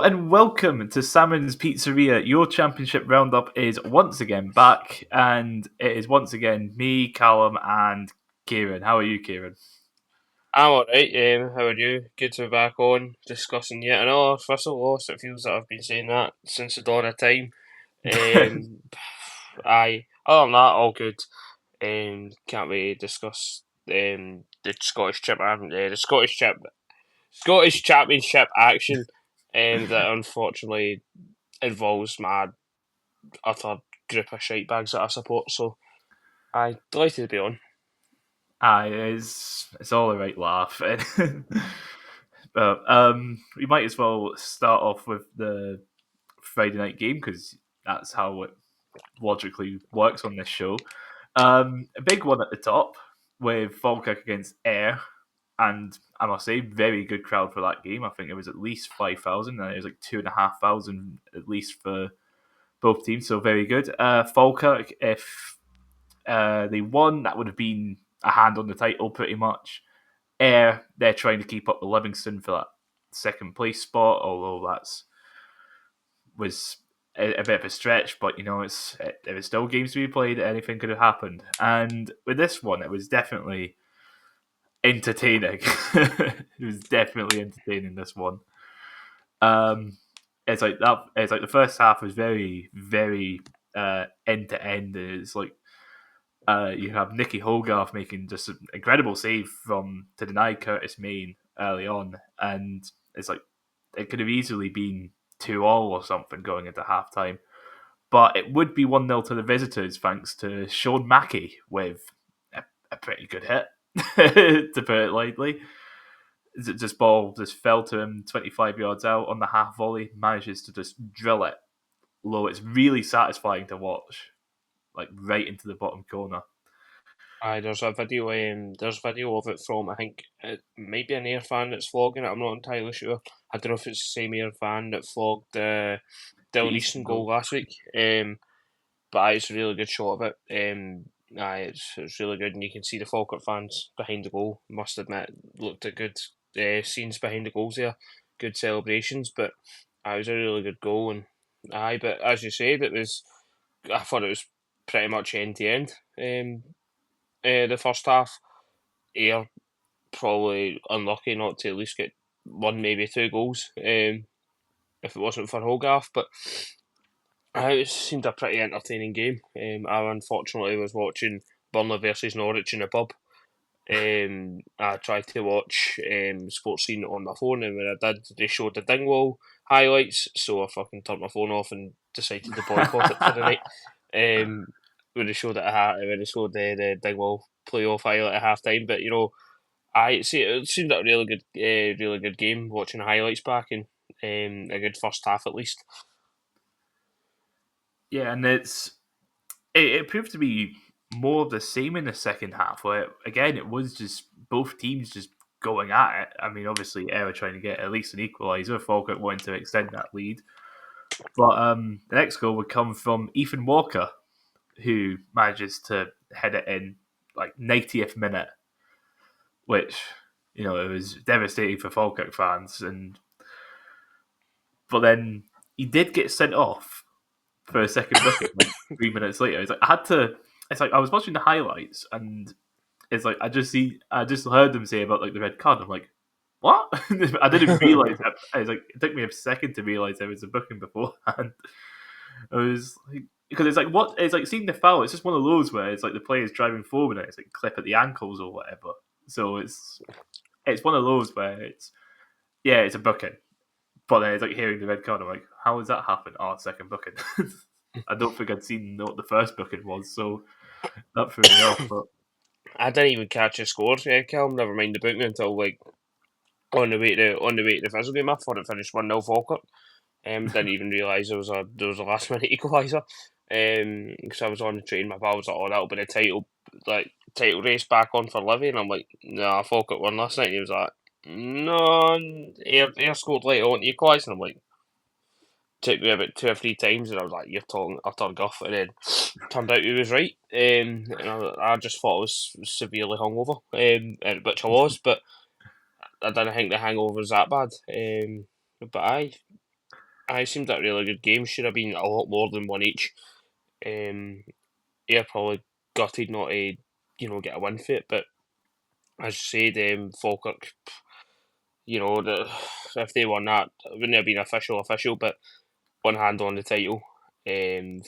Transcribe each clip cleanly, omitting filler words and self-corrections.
and welcome to Salmon's Pizzeria. Your championship roundup is once again back, and it is once again me, Callum, and Kieran. How are you, Kieran? I'm alright, how are you? Good to be back on, discussing yet another Thistle loss. It feels that I've been saying that since the dawn of time. Other than that, all good. Can't really discuss the Scottish Championship action that unfortunately involves my utter group of shite bags that I support, so I delighted to be on. Aye, it's all a right laugh. But we might as well start off with the Friday night game because that's how it logically works on this show. A big one at the top with Falkirk against Ayr, and I must say, very good crowd for that game. I think it was at least 5,000, and it was like 2,500 at least for both teams. So very good. Falkirk, if they won, that would have been a hand on the title pretty much. Ayr, they're trying to keep up with Livingston for that second place spot, although that's was a bit of a stretch, but there was still games to be played. Anything could have happened, and with this one, it was definitely entertaining. It was definitely entertaining. This one, um, it's like that. It's like the first half was very, very end to end. It's like you have Nicky Hogarth making just an incredible save to deny Curtis Main early on, and it's like it could have easily been 2-2 or something going into halftime. But it would be 1-0 to the visitors thanks to Sean Mackey with a pretty good hit, to put it lightly. This ball just fell to him 25 yards out on the half volley, manages to just drill it low. It's really satisfying to watch, like right into the bottom corner. Aye, there's video of it from, I think it might be an Ayr fan that's vlogging it, I'm not entirely sure. I don't know if it's the same Ayr fan that vlogged The Dylan Eastern Easton goal goal. last week. But aye, it's a really good shot of it. It's really good, and you can see the Falkirk fans behind the goal. Must admit, looked at good scenes behind the goals there, good celebrations. But it was a really good goal, and but as you said, I thought it was pretty much end to end. The first half, Ayr probably unlucky not to at least get one, maybe two goals. If it wasn't for Hogarth, but it seemed a pretty entertaining game. I unfortunately was watching Burnley versus Norwich in a pub. I tried to watch Sports Scene on my phone, and when I did, they showed the Dingwall highlights, so I fucking turned my phone off and decided to boycott it for the night. Um, when they showed the Dingwall playoff highlight at half time, but I see it seemed like a really good game. Watching the highlights back and a good first half at least. Yeah, and it proved to be more of the same in the second half, where again it was just both teams just going at it. I mean, obviously, Ayr trying to get at least an equaliser, Falkirk wanting to extend that lead. But the next goal would come from Ethan Walker, who manages to head it in like 90th minute, which it was devastating for Falkirk fans. But then he did get sent off for a second booking, like 3 minutes later. It's like I had to. It's like I was watching the highlights, and it's like I just heard them say about like the red card. I'm like, what? I didn't realize that. I was like, it took me a second to realize there was a booking beforehand. I was like, because it's like what it's like seeing the foul. It's just one of those where it's like the player's driving forward and it's like clip at the ankles or whatever. So it's one of those where it's a booking, but then it's like hearing the red card. I'm like, how does that happen? Oh, second booking. I don't think I'd seen what the first booking was, so that threw me off. But I didn't even catch the score, Callum. Never mind the booking until like on the way to the Fizzle game. I thought it finished 1-0 Falkirk. Didn't even realise there was a last minute equaliser. Because I was on the train, my pal was like, "Oh, that'll be the title race back on for Livi," and I'm like, "Nah, Falkirk won last night." And he was like, "No, Ayr scored late on to equalise," and I'm like, took me about two or three times, and I was like, "You're talking utter guff," and then turned out he was right. And I just thought I was severely hungover, which I was, but I didn't think the hangover was that bad. But aye. I seemed like a really good game. Should have been a lot more than one each. Yeah, probably gutted not to get a win for it, but as you said, Falkirk, if they won that, it wouldn't have been official, but one hand on the title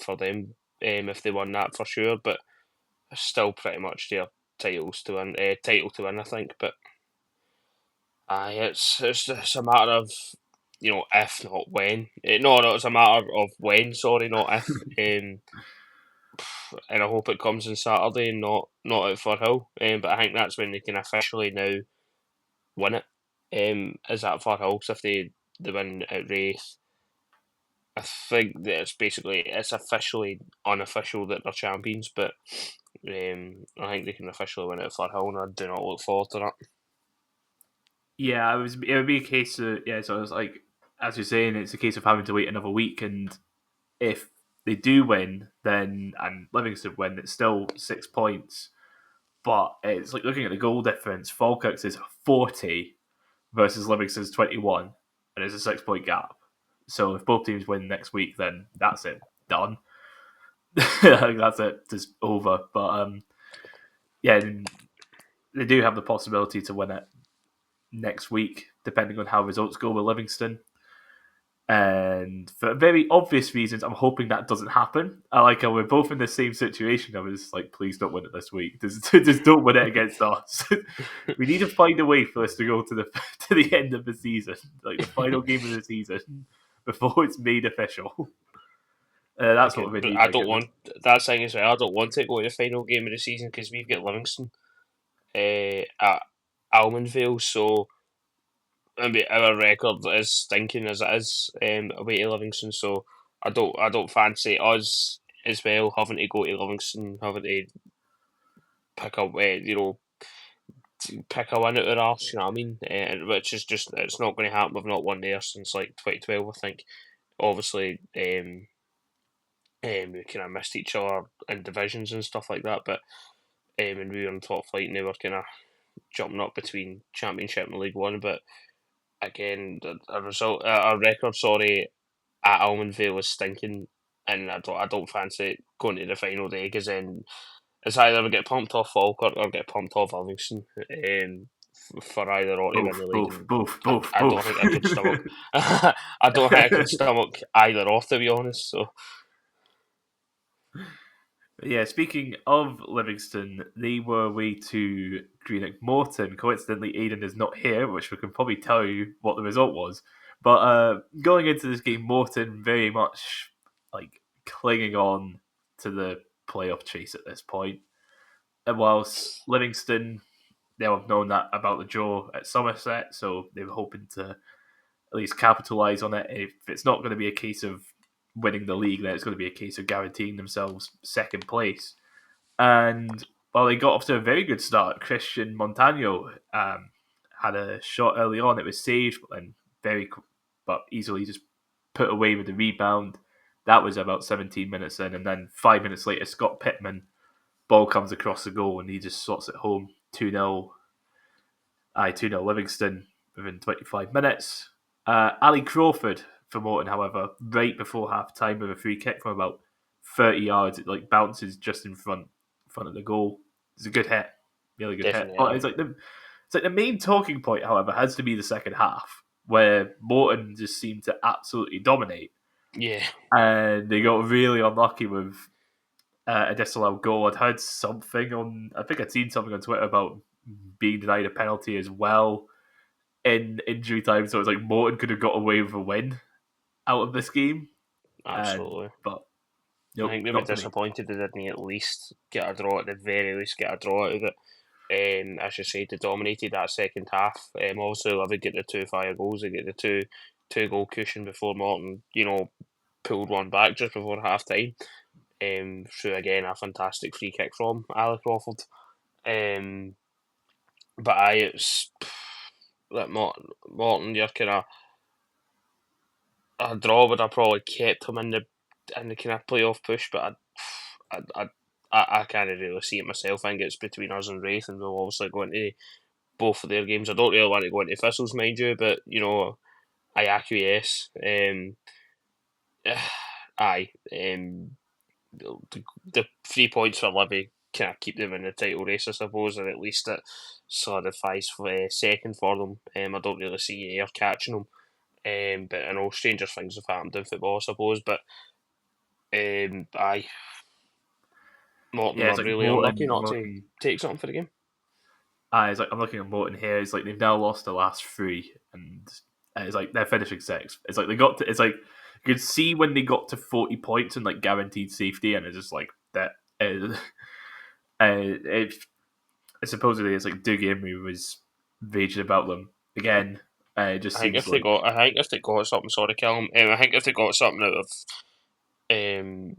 for them if they won that for sure. But it's still pretty much their title to win, I think. But aye, it's a matter of if not when. No, it's a matter of when. Sorry, not if. And I hope it comes on Saturday and not at Firhill. But I think that's when they can officially now win it. Is at Firhill? Because if they win at Wraith, I think that it's officially unofficial that they're champions. But I think they can officially win it at Firhill, and I do not look forward to that. Yeah, it would be a case of So it was like, as you're saying, it's a case of having to wait another week, and if they do win, then and Livingston win, it's still 6 points. But it's like looking at the goal difference. Falkirk's is 40 versus Livingston's 21, and it's a 6 point gap. So if both teams win next week, then that's it, done. That's it, just over. But yeah, they do have the possibility to win it next week, depending on how results go with Livingston. And for very obvious reasons, I'm hoping that doesn't happen. I like how we're both in the same situation. I was like, please don't win it this week. Just don't win it against us. We need to find a way for us to go to the end of the season, like the final game of the season, before it's made official. That's what we need. I don't want that thing as well. I don't want to go to the final game of the season because we've got Livingston at Almondvale, so our record is stinking as it is away to Livingston. So I don't fancy us as well having to go to Livingston, having to pick up pick a win out of our arse. You know what I mean? Which is just it's not going to happen. We've not won there since like 2012, I think. Obviously, we kind of missed each other in divisions and stuff like that, but when we were in top flight, and they were kind of jumping up between Championship and League One. But again, our record, sorry, at Almondvale was stinking, and I don't fancy going to the final day because then it's either we get pumped off Falkirk or get pumped off Livingston. For either or to win the league. Both. I don't think I could stomach. I don't think I could stomach either off, to be honest. So. Yeah, speaking of Livingston, they were away to Greenock Morton. Coincidentally, Aidan is not here, which we can probably tell you what the result was. But going into this game, Morton very much like clinging on to the playoff chase at this point. And whilst Livingston, they'll have known that about the draw at Somerset, so they were hoping to at least capitalise on it. If it's not going to be a case of winning the league, then it's going to be a case of guaranteeing themselves second place. And while they got off to a very good start, Christian Montano had a shot early on. It was saved, and but easily just put away with the rebound. That was about 17 minutes in, and then 5 minutes later, Scott Pittman ball comes across the goal, and he just slots it home 2-0. 2-0 Livingston within 25 minutes. Ali Crawford for Morton, however, right before half time with a free kick from about 30 yards, it like bounces just in front of the goal. It's a good hit, really good Definitely, hit. But it's like the main talking point, however, has to be the second half, where Morton just seemed to absolutely dominate. Yeah, and they got really unlucky with a disallowed goal. I'd heard something I think I'd seen something on Twitter about being denied a penalty as well in injury time. So it was like Morton could have got away with a win out of this game. absolutely. But nope, I think they were disappointed they didn't at least get a draw, at the very least get a draw out of it. As you say, they dominated that second half. Obviously, Livi get the 2 fire goals, they get the two goal cushion before Morton, pulled one back just before half time. Through again a fantastic free kick from Ali Crawford. But it's like Morton, you're kind of a draw would have probably kept him in the kind of playoff push, but I can't really see it myself. I think it's between us and Wraith, and we'll obviously go into both of their games. I don't really want to go into Thistles, mind you, but I acquiesce. aye, the 3 points for Livi kind of keep them in the title race, I suppose, or at least it solidifies for second for them. I don't really see Ayr catching them, but I know stranger things have happened in football, I suppose. But aye, Morton Yeah, were it's like really unlucky Morton. not to take something for the game. It's like I'm looking at Morton here. It's like they've now lost the last three, and it's like they're finishing sixth. It's like they got to. It's like you could see when they got to 40 points and like guaranteed safety, and it's just like that. It supposedly it's like Dougie Emery was raging about them again. It just seems like I think if they got something, sorry, Callum. I think if they got something out of um,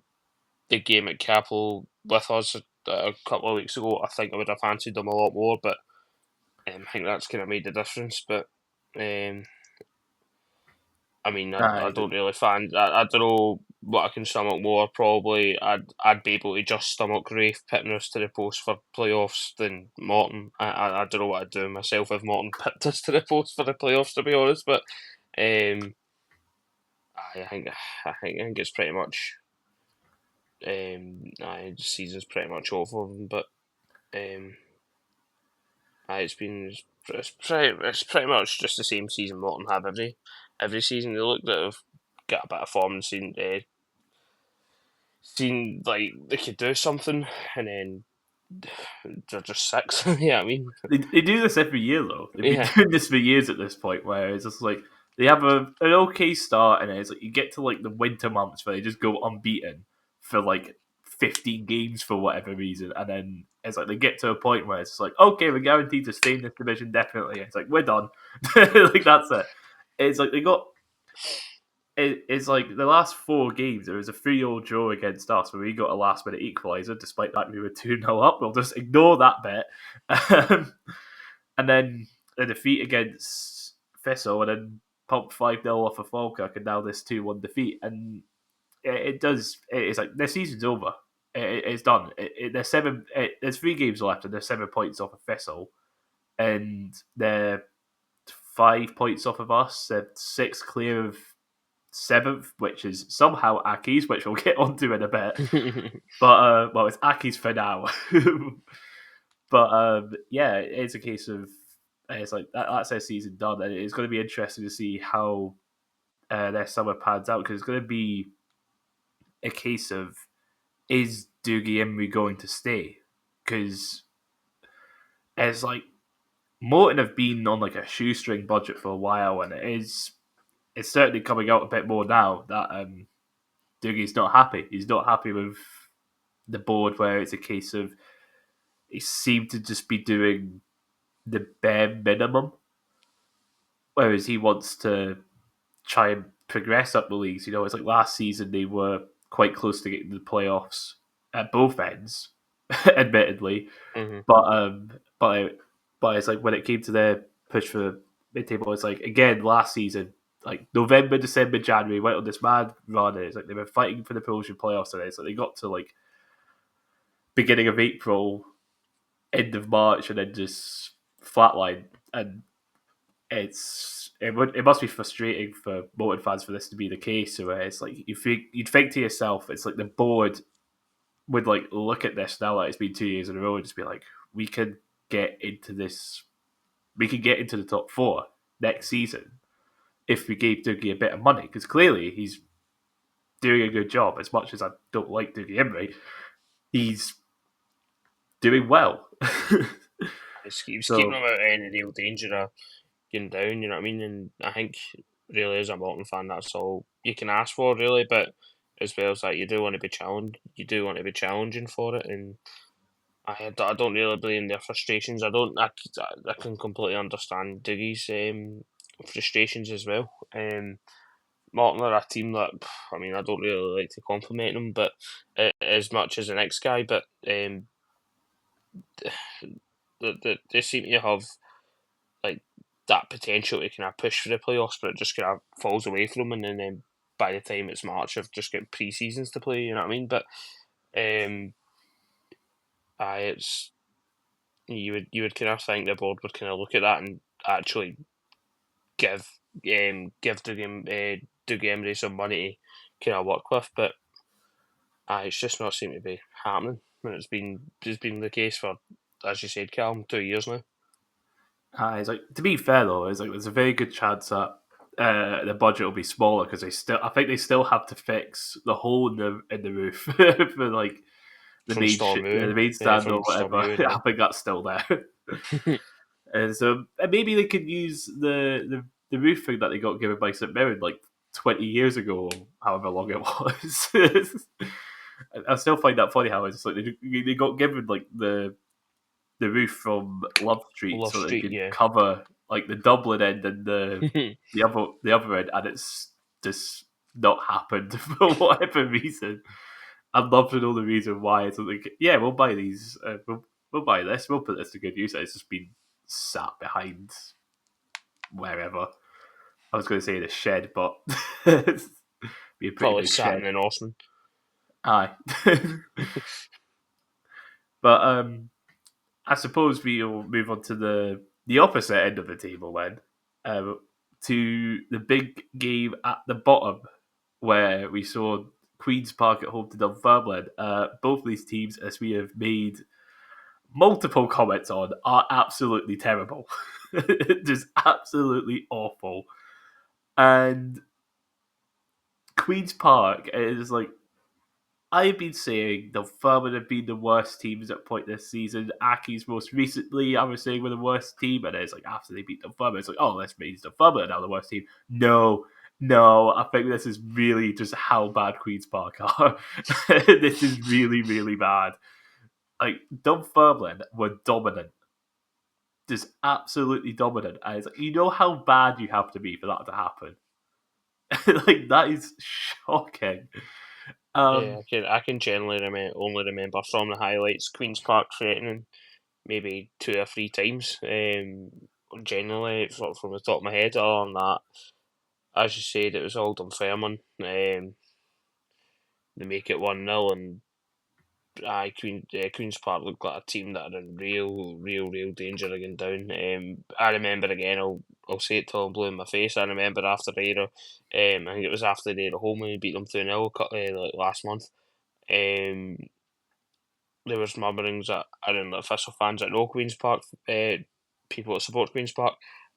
the game at Capel with us a couple of weeks ago, I think I would have fancied them a lot more. But I think that's kind of made the difference. But um, I mean, I uh, don't really I don't know what I can sum up more. Probably, I'd be able to just stomach Rafe pitting us to the post for playoffs than Morton. I don't know what I'd do myself if Morton pipped us to the post for the playoffs, to be honest. But um, I think I think it's pretty much the season's pretty much over for them. But um, it's been it's pretty much just the same season Morton have every season. They look to have got a bit of form and seen like they could do something, and then they're just six. Yeah, I mean, they do this every year though. They've been yeah. doing this for years at this point, where it's just like they have an okay start, and it's like you get to like the winter months where they just go unbeaten for like 15 games for whatever reason, and then it's like they get to a point where it's like, okay, we're guaranteed to stay in this division definitely. And it's like we're done, like that's it. It's like they got. It's like the last four games. There was a 3-3 draw against us where we got a last minute equaliser. Despite that, we were 2-0 up. We'll just ignore that bit. And then a defeat against Thistle, and then pumped 5-0 off of Falkirk, and now this 2-1 defeat. And it does. It's like their season's over. It's done. There's seven. There's 3 games left, and there's 7 points off of Thistle, and they're 5 points off of us. They're 6 clear of seventh, which is somehow Aki's, which we'll get onto in a bit. But well, it's Aki's for now. But yeah, it's a case of it's like that's their season done, and it's going to be interesting to see how their summer pans out, because it's going to be a case of is Dougie Emery going to stay? Because it's like Morton have been on like a shoestring budget for a while, and it's certainly coming out a bit more now that Dougie's not happy. He's not happy with the board, where it's a case of he seemed to just be doing the bare minimum, whereas he wants to try and progress up the leagues. You know, it's like last season they were quite close to getting to the playoffs at both ends, admittedly, Mm-hmm. but but it's like when it came to their push for mid table, it's like again last season, like November, December, January, went on this mad run. And it's like they were fighting for the promotion playoffs, and it's like they got to like beginning of April, end of March, and then just flatline. And it must be frustrating for Bolton fans for this to be the case. Where it's like you'd think to yourself, it's like the board would like look at this now that it's been 2 years in a row and just be like, we can get into this, we can get into the top four next season if we gave Dougie a bit of money, because clearly he's doing a good job. As much as I don't like Dougie Emery, he's doing well. He's keeping So them out of any real danger of getting down. You know what I mean? And I think really, as a Morton fan, that's all you can ask for, really. But as well as that, you do want to be challenged. You do want to be challenging for it, and I don't really blame their frustrations. I can completely understand Dougie's frustrations as well. Morton are a team that, I mean, I don't really like to compliment them, but as much as the next guy, but they seem to have like that potential to kind of push for the playoffs, but it just kind of falls away from them, and then by the time it's March, they've just got pre-seasons to play. You know what I mean? But it's you would kind of think the board would kind of look at that and actually give Dougie Emery some money kind of work with, but it's just not seemed to be happening. And it's been the case for, as you said, Callum, 2 years now. It's like, to be fair though, it's like there's a very good chance that the budget will be smaller because I think they still have to fix the hole in the roof for like From the main stand or from whatever. Storm I think that's still there. And so maybe they could use the roof thing that they got given by St Mirren like 20 years ago, however long it was. I still find that funny how it's like they got given like the roof from Love Street Love so they Street, could yeah. cover like the Dublin end and the other end, and it's just not happened for whatever reason. I'd love to know the reason why. It's like, yeah, we'll buy these. We'll buy this. We'll put this to good use. It's just been sat behind wherever. I was going to say the shed, but be a pretty Probably big sat shed. in an Osman. Aye. But I suppose we'll move on to the opposite end of the table then, to the big game at the bottom, where we saw Queens Park at home to Dunfermline. Both of these teams, as we have made multiple comments on, are absolutely terrible. Just absolutely awful. And Queens Park is like, I've been saying Dunfermline have been the worst teams at point this season. Aki's most recently, I was saying, were the worst team, and it's like after they beat Dunfermline, it's like, oh, let's make Dunfermline now the worst team. No, I think this is really just how bad Queens Park are. This is really, really bad. Like Dunfermline were dominant, just absolutely dominant. And it's like, you know how bad you have to be for that to happen. Like that is shocking. Yeah, I can generally only remember from the highlights Queens Park threatening maybe 2 or 3 times. Generally, from the top of my head, other than that, as you said, it was all Dunfermline. They make it 1-0, and Queens Park looked like a team that are in real danger of going down. I remember again. I'll say it till I'm blue in my face. I remember after the era, I think it was after the era home when we beat them 2-0 like last month. Um, there was murmurings that around the official fans at no Queens Park, people that support Queens Park,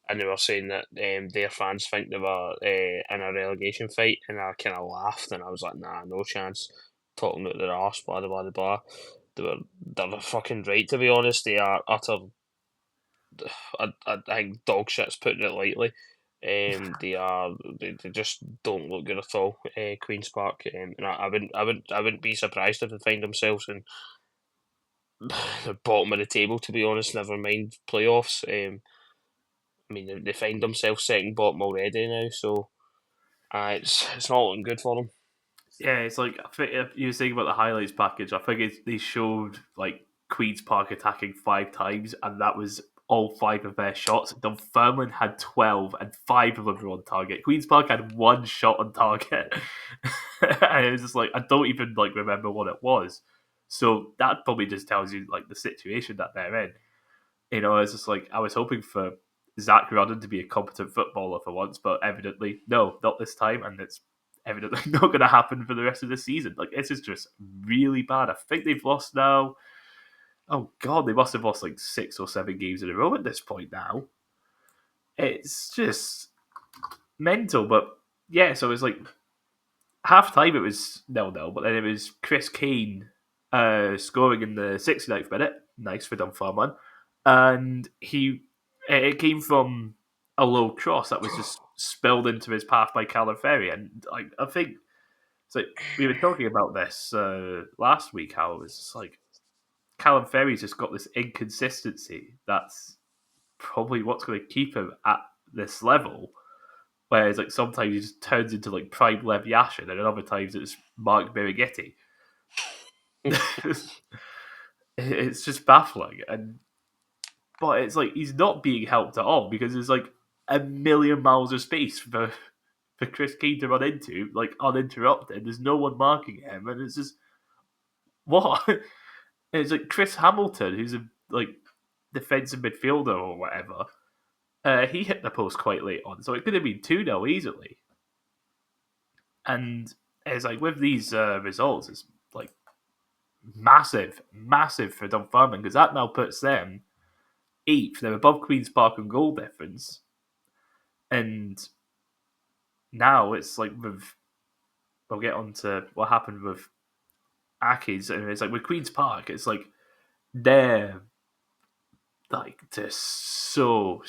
and they were saying that their fans think they were in a relegation fight, and I kind of laughed, and I was like, nah, no chance. Talking about their arse, blah blah blah blah. They're fucking right, to be honest. They are utter. I think dog shit's putting it lightly. They just don't look good at all. Queens Park, and I wouldn't be surprised if they find themselves in the bottom of the table, to be honest. Never mind playoffs. I mean, they find themselves second bottom already now, so it's not looking good for them. Yeah, it's like I think if you were saying about the highlights package. I think they showed like Queens Park attacking 5 times, and that was all 5 of their shots. Dunfermline had 12, and 5 of them were on target. Queens Park had 1 shot on target, and it was just like I don't even like remember what it was. So that probably just tells you like the situation that they're in. You know, it's just like I was hoping for Zach Rudden to be a competent footballer for once, but evidently, no, not this time, and it's evidently not going to happen for the rest of the season. Like, this is just really bad. I think they've lost now. Oh God, they must have lost like 6 or 7 games in a row at this point now. It's just mental, but yeah. So it's like half time. It was 0-0, but then it was Chris Kane scoring in the 69th minute. Nice for Dunfermline, and it came from a low cross that was just spilled into his path by Callum and like I think so. We were talking about this last week. How it was just like Callum Ferry's just got this inconsistency that's probably what's going to keep him at this level. Whereas like sometimes he just turns into like prime Lev Yashin, and other times it's Mark Birighitti. It's just baffling, but it's like he's not being helped at all because there's like a million miles of space for Chris Keane to run into, like uninterrupted. There's no one marking him, and it's just what? It's like Chris Hamilton, who's a like defensive midfielder or whatever. He hit the post quite late on, so it could have been 2-0 easily. And it's like with these results, it's like massive, massive for Dunfermline because that now puts them eighth. They're above Queen's Park on goal difference, and now it's like we'll get on to what happened with Aki's, and it's like with Queen's Park, it's like they're like just so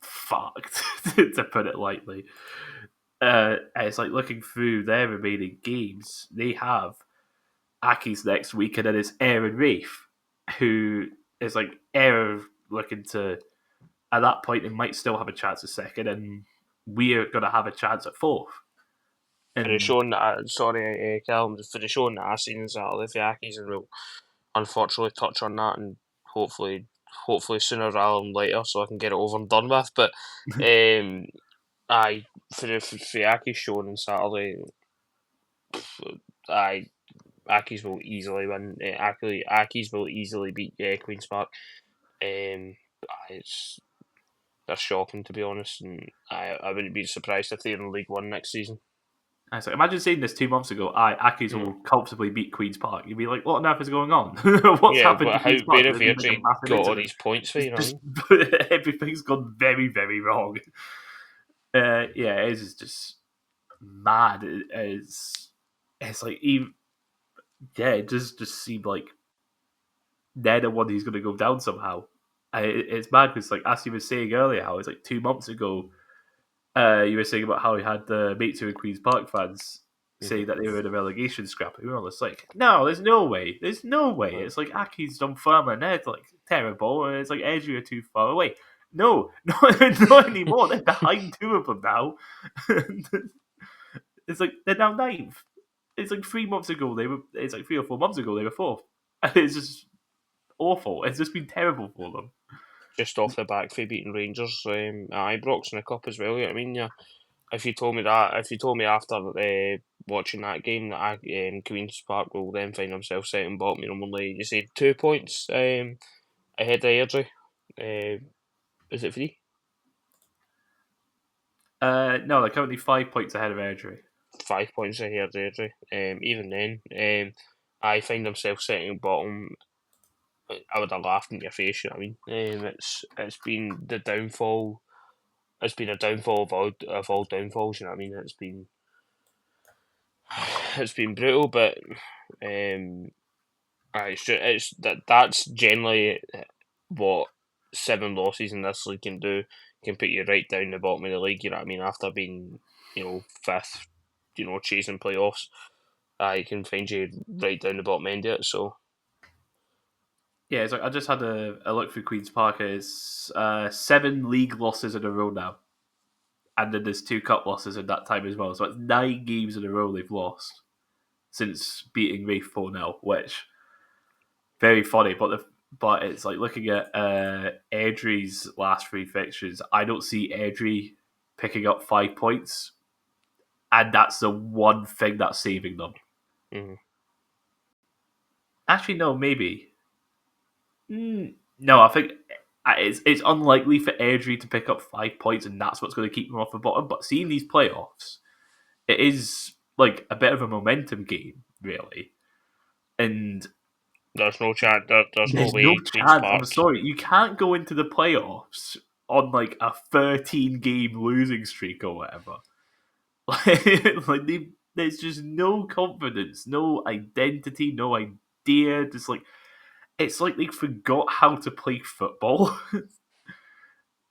fucked to put it lightly. It's like looking through their remaining games, they have Aki's next week, and then it's Ayr and Rafe, who is like Ayr looking to. At that point, they might still have a chance at second, and we're going to have a chance at fourth. For the And showing that, sorry, Callum, for the showing that I've seen in Saturday for Ackies, and we'll unfortunately touch on that, and hopefully sooner rather than later, so I can get it over and done with. But aye, for the Ackies showing on Saturday, aye, Ackies will easily win. Ackies will easily beat Queens Park. It's they're shocking, to be honest, and I wouldn't be surprised if they're in League One next season. I was like, imagine saying this 2 months ago. Aki's will comfortably beat Queens Park. You'd be like, what on earth is going on? What's Yeah, happened to but Queens Park? where have There's been like a Airdrie massive got all incident. these points for, you know what I mean? Everything's gone very, very wrong. Yeah, it is just mad. It's like even it just seemed like they're the one who's going to go down somehow. It's mad because like as you were saying earlier, how it's like 2 months ago. You were saying about how he had the mates who were Queens Park fans saying that they were in a relegation scrap. We were all just like, no, there's no way. There's no way. It's like Aki's Dunfermline, they're like terrible, and it's like Edgewood are too far away. No, not anymore. They're behind two of them now. It's like they're now ninth. It's like 3 months ago they were. It's like 3 or 4 months ago they were fourth. It's just awful. It's just been terrible for them. Just off the back for beating Rangers at Ibrox in a cup as well. You know what I mean? Yeah. If you told me that, if you told me after watching that game that Queens Park will then find themselves second bottom, only you say 2 points ahead of Airdrie. Is it 3? No, they're currently 5 points ahead of Airdrie. 5 points ahead of Airdrie. Even then, I find themselves second bottom. I would have laughed in your face. You know what I mean? It's been the downfall. It's been a downfall of all downfalls. You know what I mean? It's been brutal, but that's generally what 7 losses in this league can do. Can put you right down the bottom of the league. You know what I mean? After being fifth, chasing playoffs, it can find you right down the bottom end of it. So Yeah, it's like I just had a look through Queens Park. It's 7 league losses in a row now, and then there's 2 cup losses in that time as well. So it's 9 games in a row they've lost since beating Rafe 4-0, which very funny. But it's like looking at Airdrie's last 3 fixtures. I don't see Airdrie picking up 5 points, and that's the one thing that's saving them. mm-hmm. Actually, no, maybe. No, I think it's unlikely for Airdrie to pick up 5 points, and that's what's going to keep them off the bottom. But seeing these playoffs, it is like a bit of a momentum game, really. And There's no chance. There's no there's no way Queens chance. I'm Park. sorry, you can't go into the playoffs on like a 13-game losing streak or whatever. There's just no confidence, no identity, no idea. Just like it's like they forgot how to play football.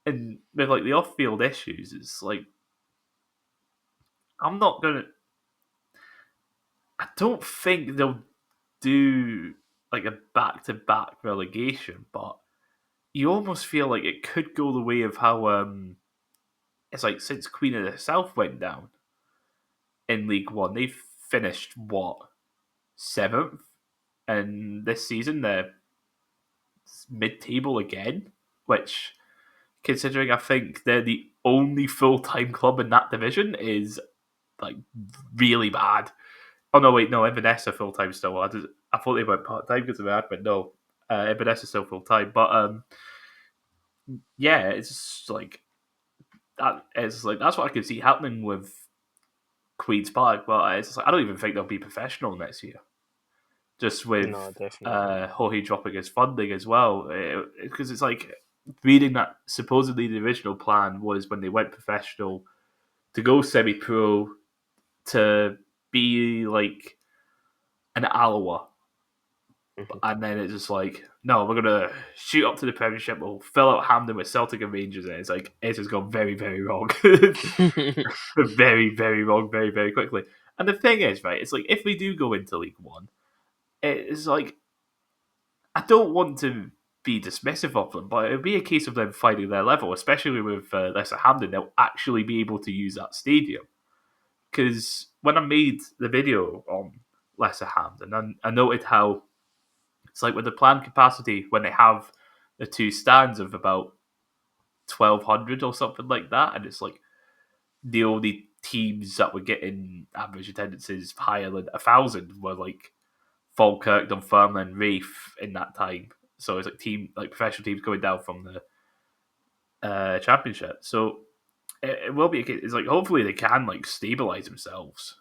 And with like the off-field issues, it's like I'm not gonna. I don't think they'll do like a back-to-back relegation, but you almost feel like it could go the way of how it's like since Queen of the South went down in League One, they've finished what 7th, and this season they're mid-table again, which. Considering I think they're the only full-time club in that division is like really bad. Oh no, wait, no, Inverness are full-time still. I thought they went part-time because of admin. No, Inverness is still full-time. But yeah, it's just like that. It's like that's what I could see happening with Queen's Park, but it's like, I don't even think they'll be professional next year. Just with No, definitely. Jorge dropping his funding as well, because it's like reading that supposedly the original plan was when they went professional to go semi-pro to be like an Alloa, Mhm. and then it's just like, no, we're gonna shoot up to the Premiership. We'll fill out Hampden with Celtic and Rangers, and it's like it has gone very, very wrong, very, very wrong, very, very quickly. And the thing is, right, it's like if we do go into League One, it's like I don't want to be dismissive of them, but it'll be a case of them finding their level, especially with Leicester Hampden. They'll actually be able to use that stadium. Because when I made the video on Leicester Hampden, I noted how it's like with the planned capacity when they have the two stands of about 1,200 or something like that, and it's like the only teams that were getting average attendances higher than 1,000 were like Falkirk, Dunfermline, Reef in that time. So it's like professional teams going down from the championship. So it will be a case. It's like hopefully they can like stabilize themselves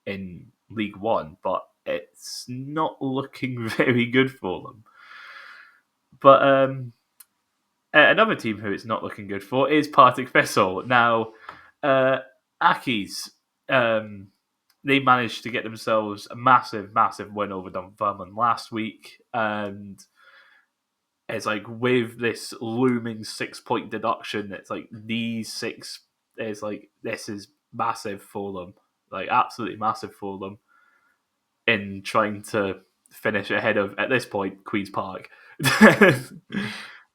in League One, but it's not looking very good for them. But another team who it's not looking good for is Partick Thistle. Now, Aki's, they managed to get themselves a massive, massive win over Dunfermline last week, and it's like with this looming 6 point deduction, it's like these six. It's like this is massive for them, like absolutely massive for them in trying to finish ahead of at this point Queens Park.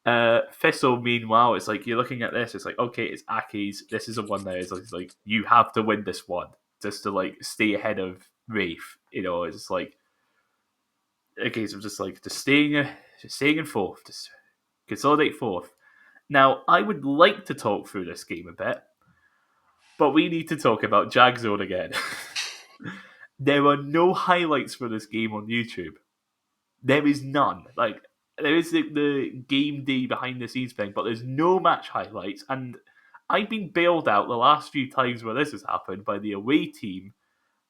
Thistle, meanwhile, it's like you're looking at this. It's like okay, it's Aki's. This is the one that is like you have to win this one just to like stay ahead of Reef. You know, it's like a case of just staying in fourth, just consolidate fourth. Now, I would like to talk through this game a bit, but we need to talk about Jagzone again. There are no highlights for this game on YouTube. There is none. Like there is the game day behind the scenes thing, but there's no match highlights. And I've been bailed out the last few times where this has happened by the away team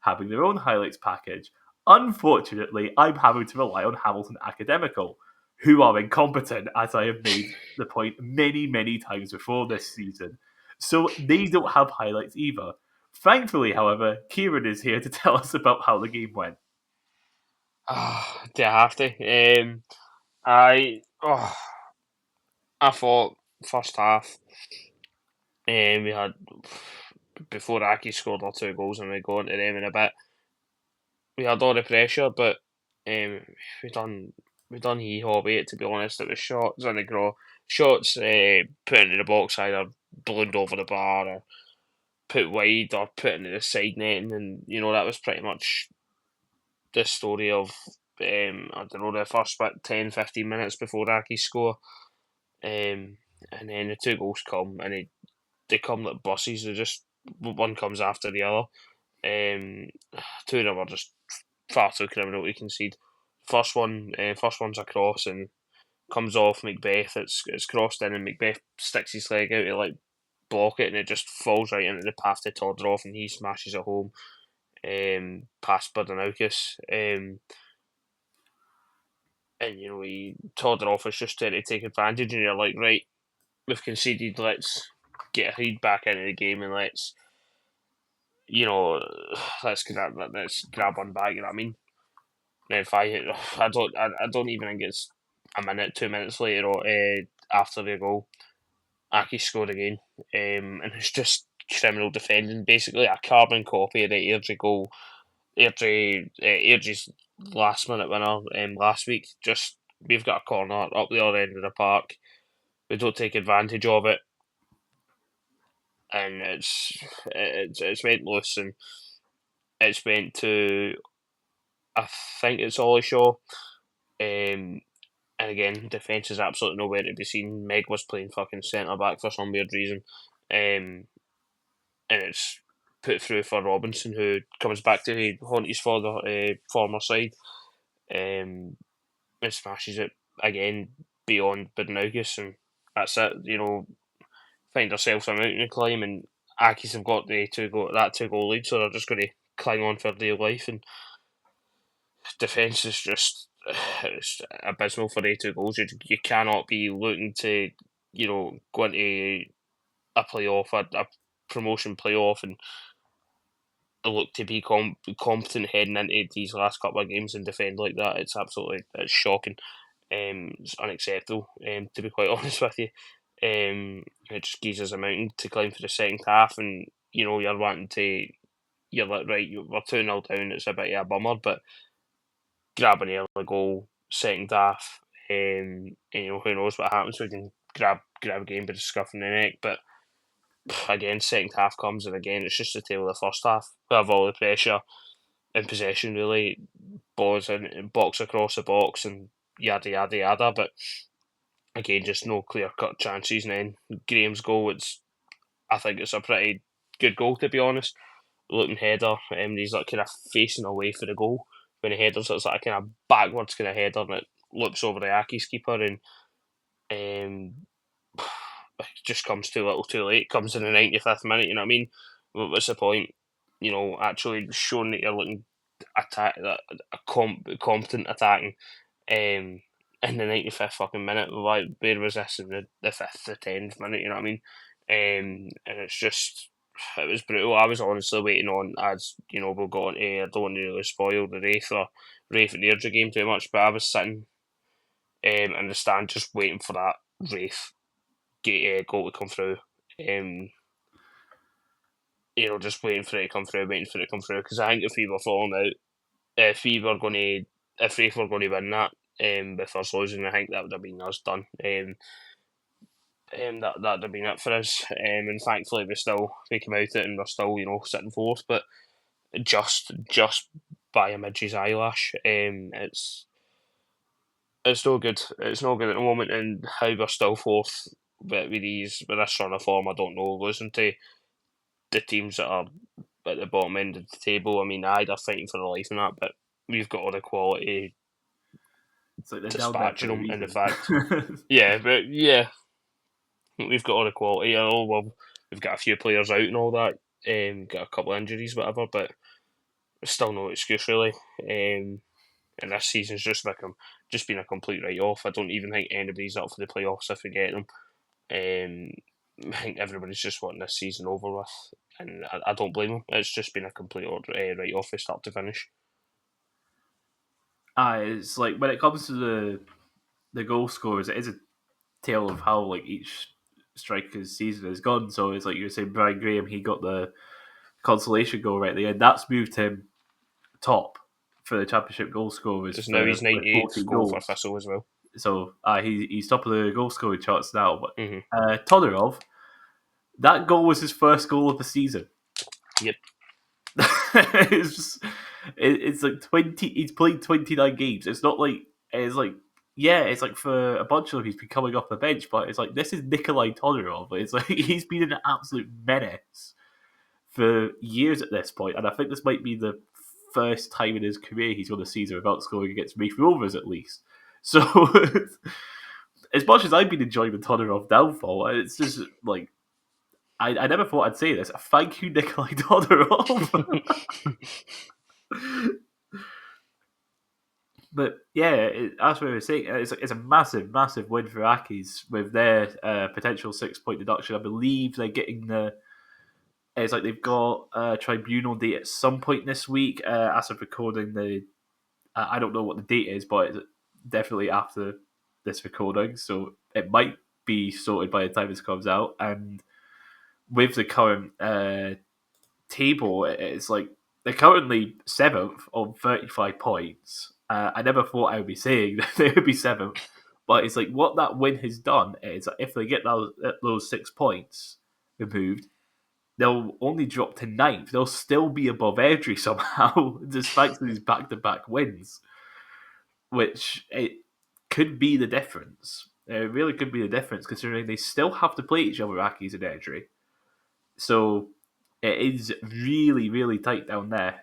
having their own highlights package. Unfortunately, I'm having to rely on Hamilton Academical, who are incompetent, as I have made the point many, many times before this season. So they don't have highlights either. Thankfully, however, Kieran is here to tell us about how the game went. Do I have to? I I thought first half, we had before Aki scored our two goals, and we go into them in a bit. We had all the pressure, but um, we done we done hee haw with it. To be honest, it was shots on the grow, shots put into the box either ballooned over the bar or put wide or put into the side netting, and that was pretty much the story of I don't know, the first 10, 15 minutes before Aki score. And then the two goals come, and they come like buses. They just one comes after the other. Um, Two of them are just far too criminal to concede. First one's a cross and comes off Macbeth. It's crossed in, and Macbeth sticks his leg out to like block it, and it just falls right into the path to Todorov, and he smashes it home. Past Budanaukis. And Todorov is just there to take advantage, and you're like, right, we've conceded. Let's get a lead back into the game, and you know, let's grab one back. You know what I mean? And if I don't even think it's a minute, 2 minutes later, or after the goal, Aki scored again, and it's just criminal defending, basically a carbon copy of the Airdrie goal, Airdrie's last minute winner last week. Just we've got a corner up the other end of the park, we don't take advantage of it, and it's went loose, and it's went to, I think it's Ollie Shaw. And again, defence is absolutely nowhere to be seen. Meg was playing fucking centre back for some weird reason. And it's put through for Robinson, who comes back to haunt his former side. And smashes it again beyond Bidnaukis, and that's it. Find ourselves a mountain to climb, and Accies have got the two goal lead, so they're just going to cling on for dear life. And defence is just it's abysmal for A2 goals. You cannot be looking to go into a playoff, a promotion playoff, and look to be competent heading into these last couple of games and defend like that. It's shocking. It's unacceptable. To be quite honest with you, it just gives us a mountain to climb for the second half, and you're wanting to. You're like, right, we're 2-0 down. It's a bit of a bummer, but grab an early goal, second half. And who knows what happens? We can grab a game by the scruff of the neck, but again, second half comes, and again, it's just the tail of the first half. We have all the pressure in possession, really, balls in box across the box, and yada yada yada. But again, just no clear cut chances. And then Graham's goal, I think it's a pretty good goal, to be honest. Looking header, he's like kind of facing away for the goal when he headers. It's like a kind of backwards kind of header, and it looks over the Aki's keeper, and it just comes too little, too late. Comes in the 95th minute. You know what I mean? What's the point? Actually showing that you're looking competent attacking. In the 95th fucking minute, like where was this in the 5th, the 10th minute? You know what I mean? And it was brutal. I was honestly waiting on, as we got on air. I don't want to really spoil the Wraith and Airdrie game too much, but I was sitting in the stand just waiting for that Wraith goal to come through. Just waiting for it to come through, because I think if we were falling out, if Wraith were going to win that, with us losing, I think that would have been us done. That'd have been it for us. And thankfully we came out it and we're still sitting fourth, but just by a midge's eyelash. It's no good. It's no good at the moment, and how we're still fourth with this run of form, I don't know. Losing to the teams that are at the bottom end of the table, I mean, they're fighting for the life in that, but we've got all the quality It's like they're to down there dispatch for a them. And the reason. fact, we've got all the quality. We've got a few players out and all that. Got a couple of injuries, whatever, but still no excuse really. And this season's just been a complete write off. I don't even think anybody's up for the playoffs if we get them. I think everybody's just wanting this season over with, and I don't blame them. It's just been a complete write off from start to finish. It's like when it comes to the goal scorers, it is a tale of how like each striker's season has gone. So it's like you were saying, Brian Graham, he got the consolation goal right at the end. That's moved him top for the championship goal scorers Because now he's with 98th 40 goal for goals. Thistle as well. So he's top of the goal scoring charts now. But Mm-hmm. Todorov, that goal was his first goal of the season. Yep. It's like 20. He's played 29 games. It's not like it's like for a bunch of them he's been coming off the bench, but it's like this is Nikolai Todorov. It's like he's been an absolute menace for years at this point, and I think this might be the first time in his career he's won a season without scoring against Raith Rovers at least. So as much as I've been enjoying the Todorov downfall, it's just like I never thought I'd say this. Thank you, Nikolai Todorov. But yeah, as we were saying, it's a massive, massive win for Accies with their potential 6-point deduction. I believe they're getting it's like they've got a tribunal date at some point this week. As of recording, I don't know what the date is, but it's definitely after this recording, so it might be sorted by the time this comes out. And with the current table, it's like they're currently 7th on 35 points. I never thought I would be saying that they would be 7th, but it's like what that win has done is if they get those 6 points removed, they'll only drop to 9th. They'll still be above Airdrie somehow, despite these back-to-back wins, which it could be the difference. It really could be the difference, considering they still have to play each other, Accies and Airdrie. So it is really, really tight down there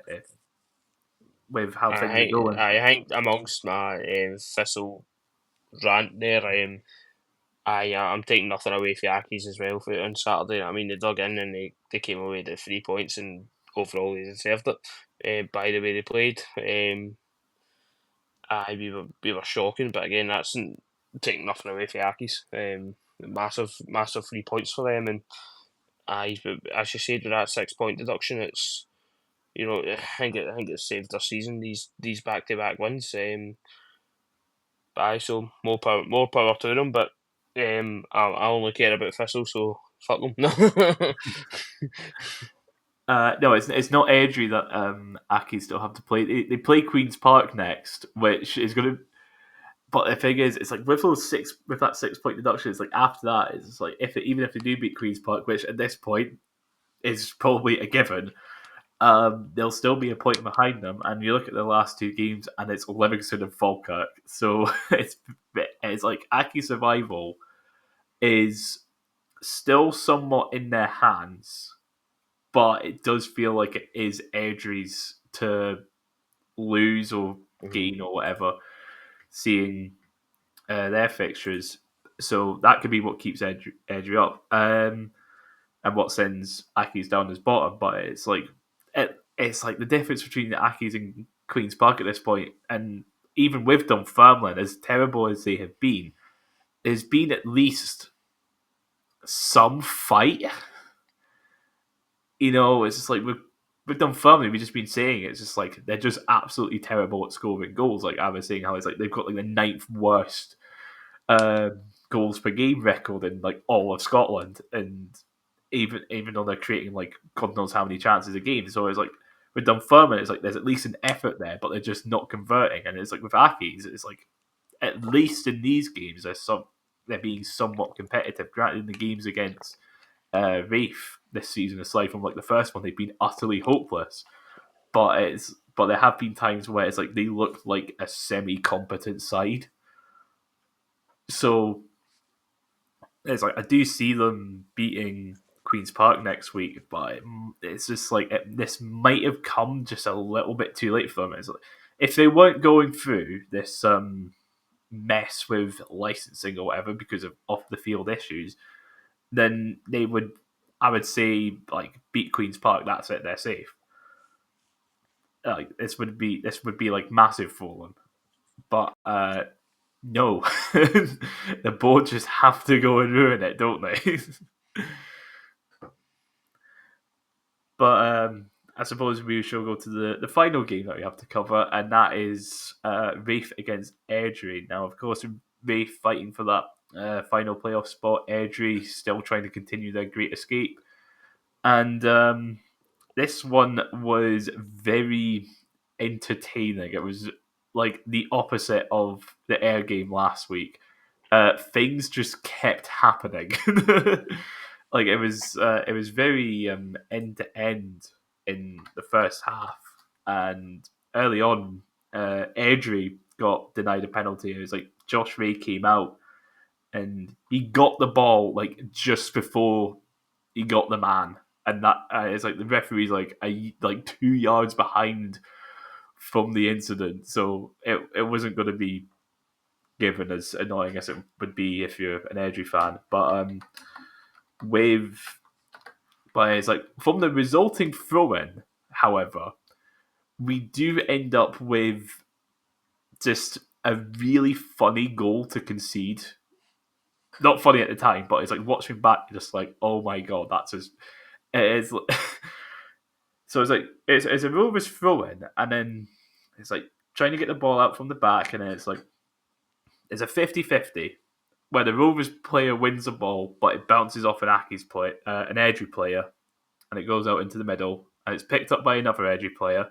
with how things are going. I think amongst my Thistle rant there, I'm taking nothing away from Accies as well for on Saturday. I mean, they dug in and they came away with 3 points, and overall they deserved it. By the way they played, we were shocking, but again, that's taking nothing away from Accies. Massive 3 points for them, and but as you said, with that 6 point deduction, it's I think it saved their season. These back to back wins. So more power to them. But I only care about Thistle, so fuck them. No, it's not Airdrie that Aki still have to play. They play Queens Park next, which is going to. But the thing is, it's like with that 6 point deduction, it's like after that, it's like even if they do beat Queens Park, which at this point is probably a given, they'll still be a point behind them. And you look at the last two games, and it's Livingston and Falkirk. So it's like Aki survival is still somewhat in their hands, but it does feel like it is Airdrie's to lose or gain or whatever, seeing their fixtures. So that could be what keeps Airdrie up, and what sends Aki's down as bottom. But it's like the difference between the Aki's and Queens Park at this point, and even with Dunfermline, as terrible as they have been, there's been at least some fight. It's just like we've done firmly. We've just been saying it's just like they're just absolutely terrible at scoring goals. Like I was saying, how it's like they've got like the ninth worst goals per game record in like all of Scotland, and even though they're creating like God knows how many chances a game. So it's like with Dunfermline, it's like there's at least an effort there, but they're just not converting. And it's like with Aki's, it's like at least in these games they're being somewhat competitive. Granted, in the games against Rafe this season, aside from like the first one, they've been utterly hopeless. But there have been times where it's like they look like a semi-competent side. So it's like I do see them beating Queens Park next week, but it's just like this might have come just a little bit too late for them. It's like, if they weren't going through this mess with licensing or whatever because of off the field issues, then they would, I would say, like beat Queens Park. That's it. They're safe. Like this would be like massive for them, but no, the board just have to go and ruin it, don't they? But I suppose we shall go to the final game that we have to cover, and that is Rafe against Airdrie. Now, of course, Rafe fighting for that final playoff spot. Airdrie still trying to continue their great escape. And this one was very entertaining. It was like the opposite of the Air game last week. Things just kept happening. Like it was very end to end in the first half, and early on, Airdrie got denied a penalty. It was like Josh Ray came out and he got the ball like just before he got the man, and that it's like the referee's like 2 yards behind from the incident, so it wasn't going to be given as annoying as it would be if you're an Airdrie fan. With but it's like from the resulting throw-in, however, we do end up with just a really funny goal to concede. Not funny at the time, but it's like watching back, just like, oh my god, that's as it is. So it's like it's a Rovers throw-in, and then it's like trying to get the ball out from the back, and then it's like it's a 50-50 where the Rovers player wins the ball, but it bounces off an an Airdrie player, and it goes out into the middle, and it's picked up by another Airdrie player,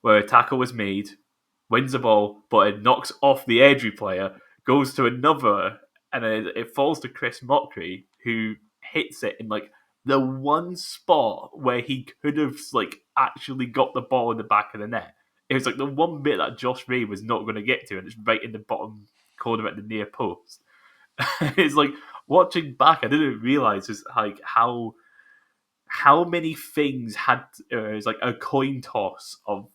where a tackle was made, wins the ball, but it knocks off the Airdrie player, goes to another, and it falls to Chris Mockery, who hits it in like the one spot where he could have like actually got the ball in the back of the net. It was like the one bit that Josh Ray was not going to get to, and it's right in the bottom corner at the near post. It's like watching back, I didn't realize just like how many things had it was like a coin toss of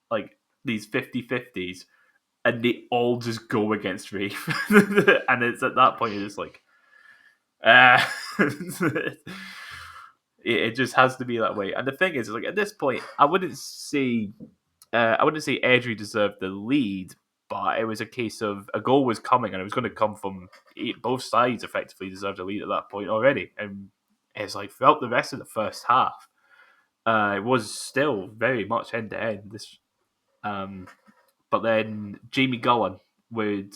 like these 50-50s, and they all just go against Rafe. And it's at that point you're just like, It just has to be that way. And the thing is, like at this point, I wouldn't say Edry deserved the lead, but it was a case of a goal was coming and it was going to come from both sides. Effectively, deserved a lead at that point already, and it's like throughout the rest of the first half, it was still very much end to end. But then Jamie Gullen would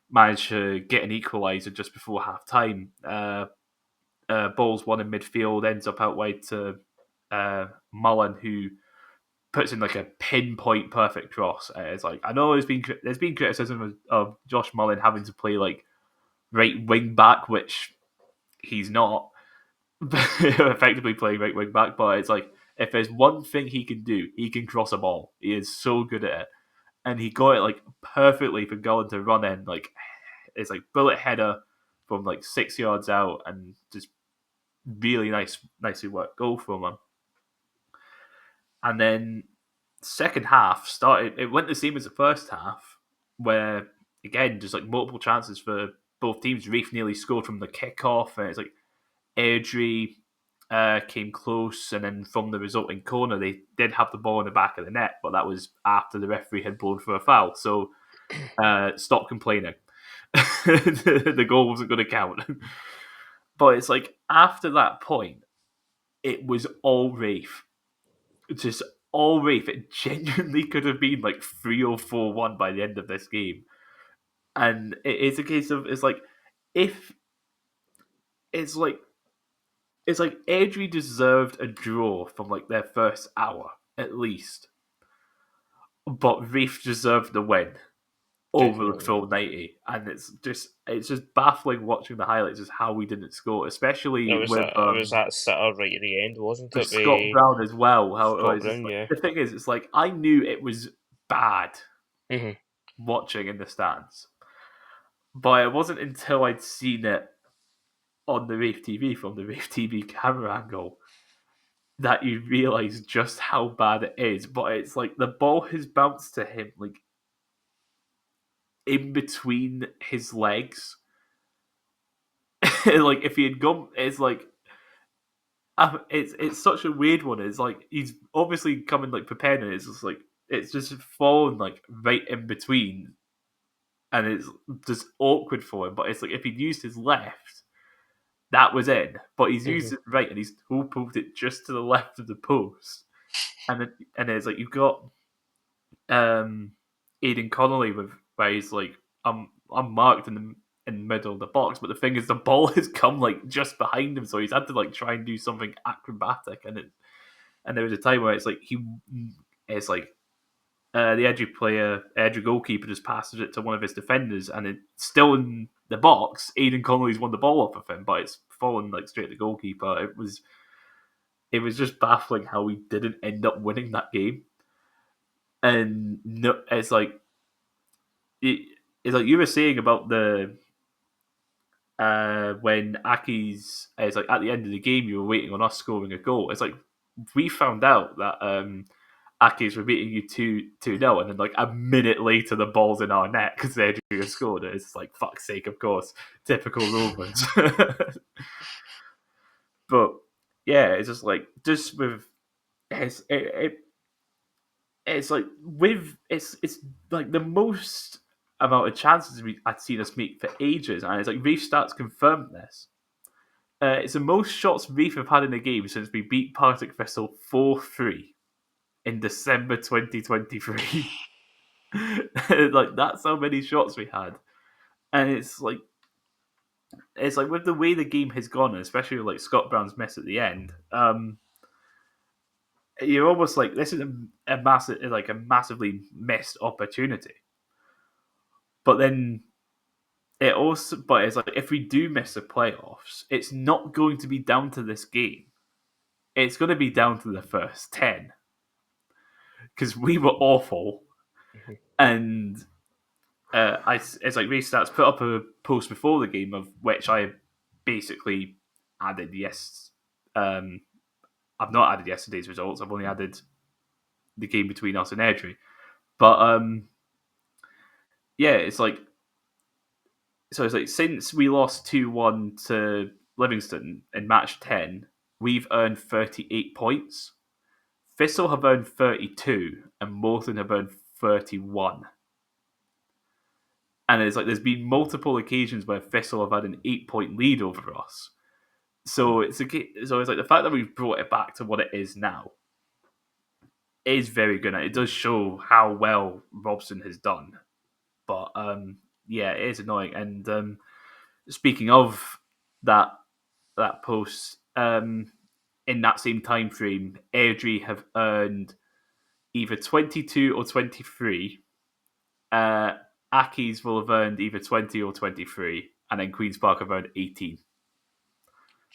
manage to get an equaliser just before half time. Ball's one in midfield, ends up out wide to Mullen, who puts in like a pinpoint perfect cross. It's like I know there's been criticism of Josh Mullen having to play like right wing back, which he's not effectively playing right wing back. But it's like if there's one thing he can do, he can cross a ball. He is so good at it, and he got it like perfectly for Gullen to run in. Like it's like bullet header from like 6 yards out, and just really nicely worked goal from him. And then second half started. It went the same as the first half, where again just like multiple chances for both teams. Reef nearly scored from the kickoff, and it's like Airdrie came close, and then from the resulting corner, they did have the ball in the back of the net, but that was after the referee had blown for a foul. So stop complaining. The goal wasn't going to count. But it's like after that point, it was all Rafe. Just all Rafe. It genuinely could have been like 3 or 4-1 by the end of this game. And it's a case of if it's like Airdrie deserved a draw from like their first hour at least, but Rafe deserved the win over the full 90, and it's just baffling watching the highlights is how we didn't score, especially It was that sitter right at the end, wasn't with it? Scott Brown as well. How it Scott was Brown, yeah. the thing is, it's like I knew it was bad Mm-hmm. watching in the stands, but it wasn't until I'd seen it on the Rafe TV from the Rafe TV camera angle that you realise just how bad it is. But it's like the ball has bounced to him like in between his legs. Like if he had gone, it's such a weird one. It's like he's obviously coming like prepared, and it's just like it's just fallen like right in between, and it's just awkward for him. But it's like if he'd used his left, that was in. But he's used it right, and he's pulled it just to the left of the post, and it's like you've got Aidan Connolly with where he's like I'm marked in the middle of the box, but the thing is the ball has come like just behind him, so he's had to like try and do something acrobatic, and there was a time where it's like the Edgy goalkeeper just passes it to one of his defenders, and it's still in the box. Aidan Connolly's won the ball off of him, but it's fallen like straight to the goalkeeper. It was just baffling how we didn't end up winning that game. And no, it's like you were saying about the when Aki's it's like at the end of the game you were waiting on us scoring a goal. It's like we found out that Aki's were beating you 2-0, and then like a minute later the ball's in our net because they had scored it. It's like fuck's sake, of course, typical Rovers. But yeah, it's just with it's like with it's like the most amount of chances I'd seen us make for ages, and it's like Reef Stats confirmed this. It's the most shots Reef have had in a game since we beat Partick Thistle 4-3 in December 2023. Like that's how many shots we had, and it's like with the way the game has gone, especially with like Scott Brown's miss at the end. You're almost like this is a massively missed opportunity. But then it's like if we do miss the playoffs, it's not going to be down to this game. It's going to be down to the first 10 because we were awful, and it's like Restarts put up a post before the game of which I basically added yes. I've not added yesterday's results. I've only added the game between us and Airdrie. But yeah, it's like So it's like since we lost 2-1 to Livingston in match 10, we've earned 38 points. Thistle have earned 32, and Morton have earned 31. And it's like there's been multiple occasions where Thistle have had an 8-point lead over us. So it's like the fact that we've brought it back to what it is now is very good. It does show how well Robson has done. But yeah, it is annoying. And speaking of that post, in that same time frame, Airdrie have earned either 22 or 23. Accies will have earned either 20 or 23, and then Queen's Park have earned 18.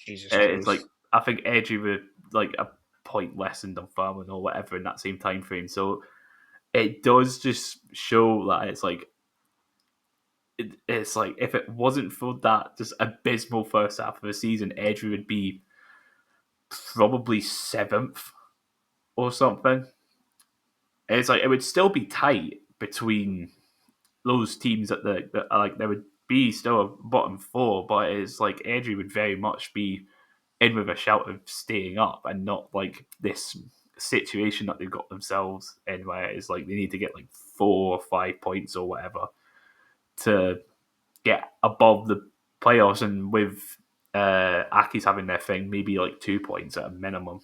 Jesus It's like Christ. I think Airdrie were like a point less than Dunfermline or whatever in that same time frame. So it does just show that it's like if it wasn't for that just abysmal first half of the season, Airdrie would be probably 7th or something. It's like it would still be tight between those teams that like there would be still a bottom four, but it's like Airdrie would very much be in with a shout of staying up and not like this situation that they've got themselves in where it's like they need to get like 4 or 5 points or whatever to get above the playoffs, and with Aki's having their thing, maybe like 2 points at a minimum.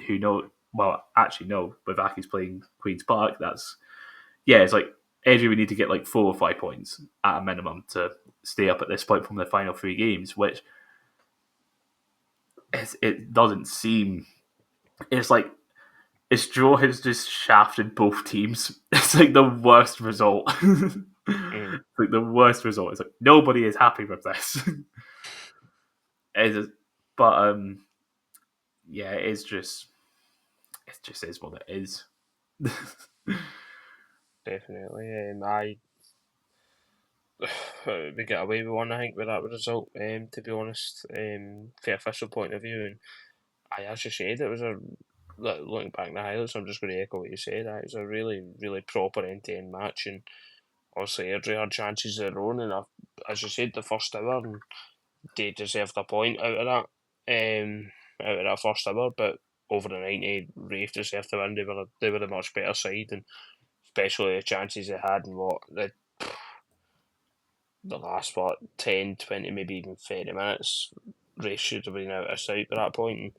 Who know? Well, actually, no. With Aki's playing Queens Park, that's it's like Airdrie would need to get like 4 or 5 points at a minimum to stay up at this point from the final 3 games, which it doesn't seem. It's like its draw has just shafted both teams. It's like the worst result. Mm, Like the worst result. It's like nobody is happy with this. It's, but yeah, it just is what it is. definitely. We get away with one, I think, with that result. To be honest, from an official point of view, and as you said, it was a looking back in the highlights. I'm just going to echo what you said. It was a really, really proper end-to-end match, and obviously Airdrie had chances of their own, and as you said, the first hour, and they deserved a point out of out of that first hour. But over the 90, Rafe deserved to win. They were a much better side, and especially the chances they had, and the last 10, 20, maybe even 30 minutes. Rafe should have been out of sight by that point.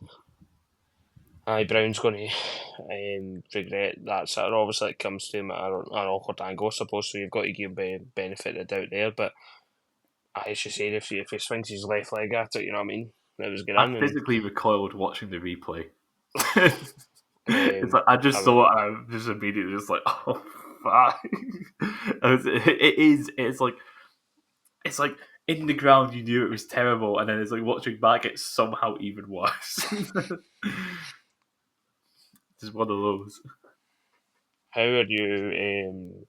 And Brown's going to regret that. So obviously it comes to him at an awkward angle, I suppose. So you've got to give him benefit of the doubt there. But as you said, if he swings his left leg at it, you know what I mean. It was good I in, and physically recoiled watching the replay. It's like I I just would, saw it and I just immediately just like, oh fuck. It is. It's like in the ground you knew it was terrible, and then it's like watching back, it's somehow even worse. Just one of those. how are you?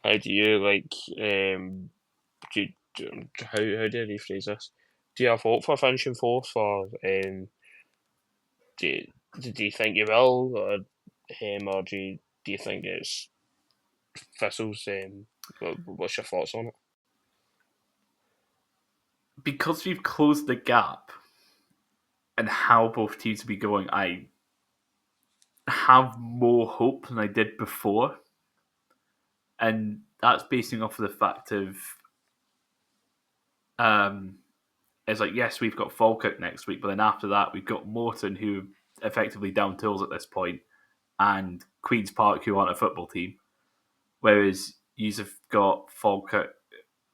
How do you like? Do you, how do you rephrase this? Do you have hope for finishing fourth, or do you, do you think you will, or do you think it's Thistles? What's your thoughts on it? Because we've closed the gap and how both teams will be going, I have more hope than I did before. And that's basing off of the fact of um it's like yes, we've got Falkirk next week, but then after that we've got Morton who are effectively down tools at this point, and Queen's Park who aren't a football team. Whereas you've got Falkirk.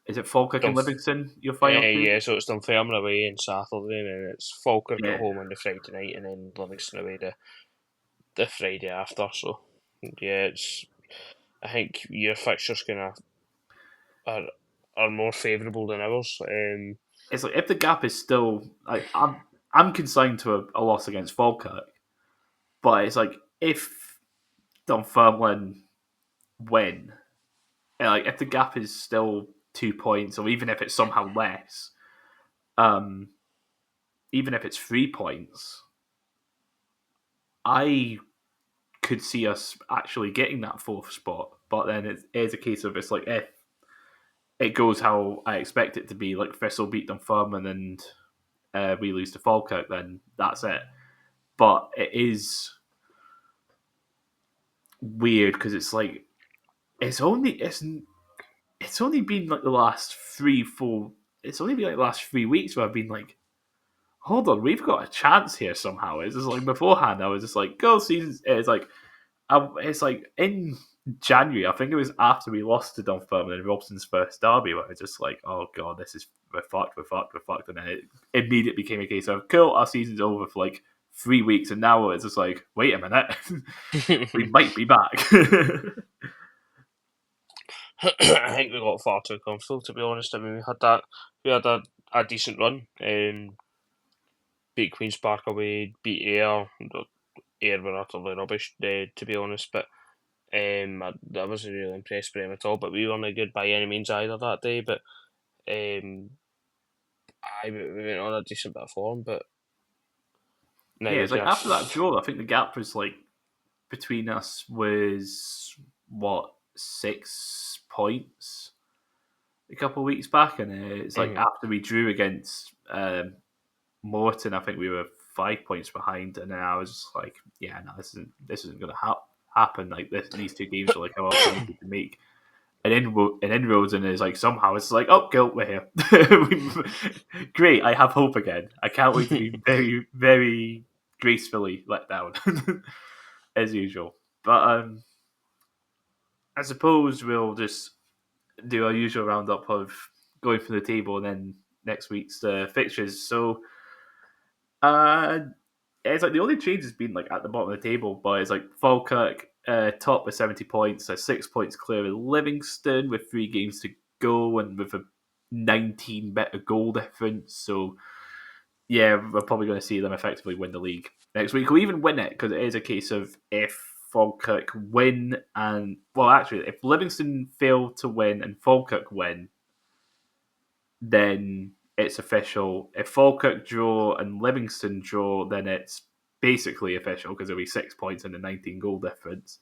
Is it Falkirk and Dunf- Livingston? Your final two? yeah, so it's Dunfermline away on Saturday, and then it's Falkirk at Yeah. home on the Friday night, and then Livingston away the Friday after. So yeah, it's I think your fixtures are are more favourable than ours. It's like if the gap is still like I'm consigned to a loss against Falkirk, but it's like if Dunfermline win, like if the gap is still 2 points, or even if it's somehow less, um, even if it's 3 points, I could see us actually getting that fourth spot. But then it is a case of it's like if it goes how I expect it to be, like Thistle beat Dunfermline and we lose to Falkirk, then that's it. But it is weird because it's like it's only it's only been like the last 3-4. It's only been like the last 3 weeks where I've been like, hold on, we've got a chance here somehow. It's just like beforehand, I was just like, go season. It's like in January, I think it was after we lost to Dunfermline in Robson's first derby, where I was just like, oh god, this is we're fucked, and then it immediately became a case of cool, our season's over for like 3 weeks, and now it's just like, wait a minute, we might be back. I think we got far too comfortable, to be honest. I mean, we had a decent run. Beat Queen's Park away, beat Ayr. Ayr were utterly rubbish, to be honest. But I wasn't really impressed with them at all. But we weren't good by any means either that day. But we went on a decent bit of form. But now Yeah, we it's like just after that draw, I think the gap was like between us was what 6 points a couple of weeks back, and it's like after we drew against Morton, I think we were 5 points behind, and then I was just like, yeah, no, this isn't going to happen. Like these two games are like how else I needed to make an inroads, and it's like somehow it's like, oh, go, we're here. Great, I have hope again. I can't wait to be very, very gracefully let down as usual. But I suppose we'll just do our usual roundup of going for the table and then next week's fixtures. So it's like the only change has been like at the bottom of the table, but it's like Falkirk top with 70 points, 6 points clear of Livingston with 3 games to go and with a 19 better goal difference. So yeah, we're probably going to see them effectively win the league next week, or even win it, because it is a case of if Falkirk win and well, actually, if Livingston fail to win and Falkirk win, then it's official. If Falkirk draw and Livingston draw, then it's basically official because it'll be 6 points and a 19 goal difference.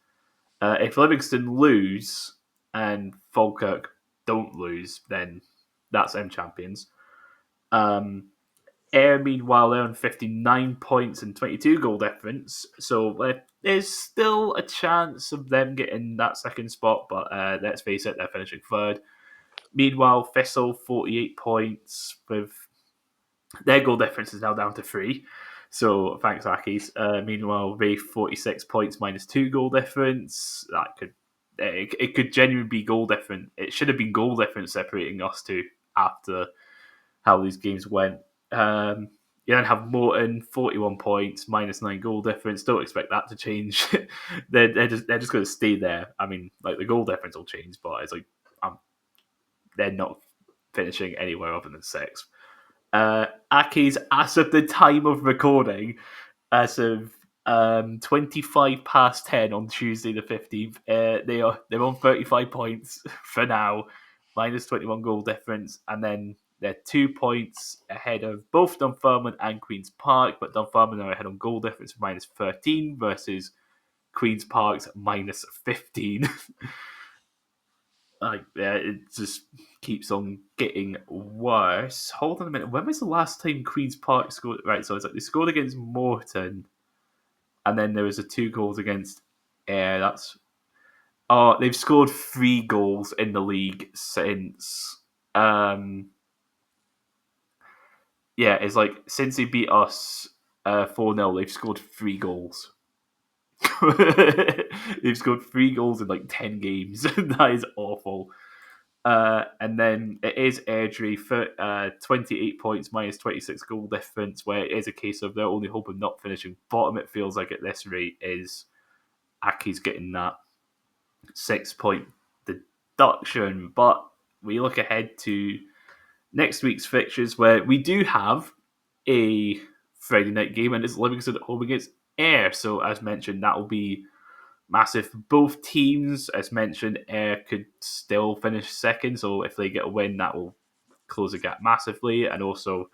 If Livingston lose and Falkirk don't lose, then that's them champions. Ayr, meanwhile, they're on 59 points and 22 goal difference, so there's still a chance of them getting that second spot, but let's face it, they're finishing third. Meanwhile, Thistle, 48 points, with their goal difference is now down to 3. So thanks, Ackies. Meanwhile, Rafe, 46 points minus 2 goal difference. It could genuinely be goal difference. It should have been goal difference separating us two after how these games went. You then have Morton, 41 points, minus 9 goal difference. Don't expect that to change. they're just going to stay there. I mean, like the goal difference will change, but it's like they're not finishing anywhere other than 6th. Aki's, as of the time of recording, as of 25 past 10 on Tuesday the 15th, they're on 35 points for now, minus 21 goal difference, and then they're 2 points ahead of both Dunfermline and Queen's Park, but Dunfermline are ahead on goal difference, minus 13 versus Queen's Park's minus 15. It just keeps on getting worse. Hold on a minute. When was the last time Queen's Park scored? Right, so it's like they scored against Morton, and then there was a 2 goals against Ayr. They've scored 3 goals in the league since. It's like since they beat us 4-0, they've scored 3 goals. They've scored 3 goals in like 10 games. That is awful. And then it is Airdrie for 28 points minus 26 goal difference, where it is a case of their only hope of not finishing bottom, it feels like at this rate, is Aki's getting that 6-point deduction. But we look ahead to next week's fixtures, where we do have a Friday night game, and it's Livingston at home against Ayr. So as mentioned, that will be massive for both teams. As mentioned, Ayr could still finish second, so if they get a win, that will close the gap massively, and also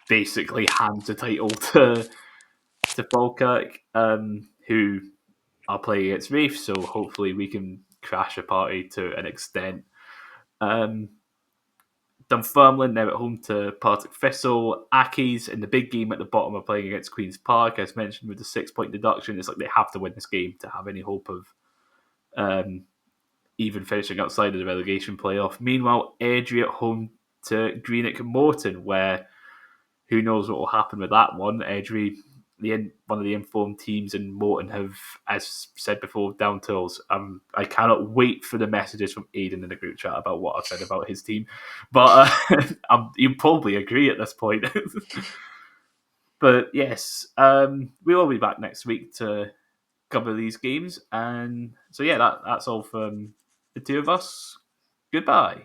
basically hand the title to Falkirk, who are playing against Rafe. So hopefully we can crash a party to an extent. Dunfermline, they're at home to Partick Thistle. Accies in the big game at the bottom are playing against Queen's Park, as mentioned, with the 6-point deduction. It's like they have to win this game to have any hope of even finishing outside of the relegation playoff. Meanwhile, Airdrie at home to Greenock and Morton, where who knows what will happen with that one. Airdrie, one of the informed teams, and Morton have, as said before, down tools. I cannot wait for the messages from Aidan in the group chat about what I've said about his team. But you probably agree at this point. But yes, we will be back next week to cover these games. And so, yeah, that's all from the two of us. Goodbye.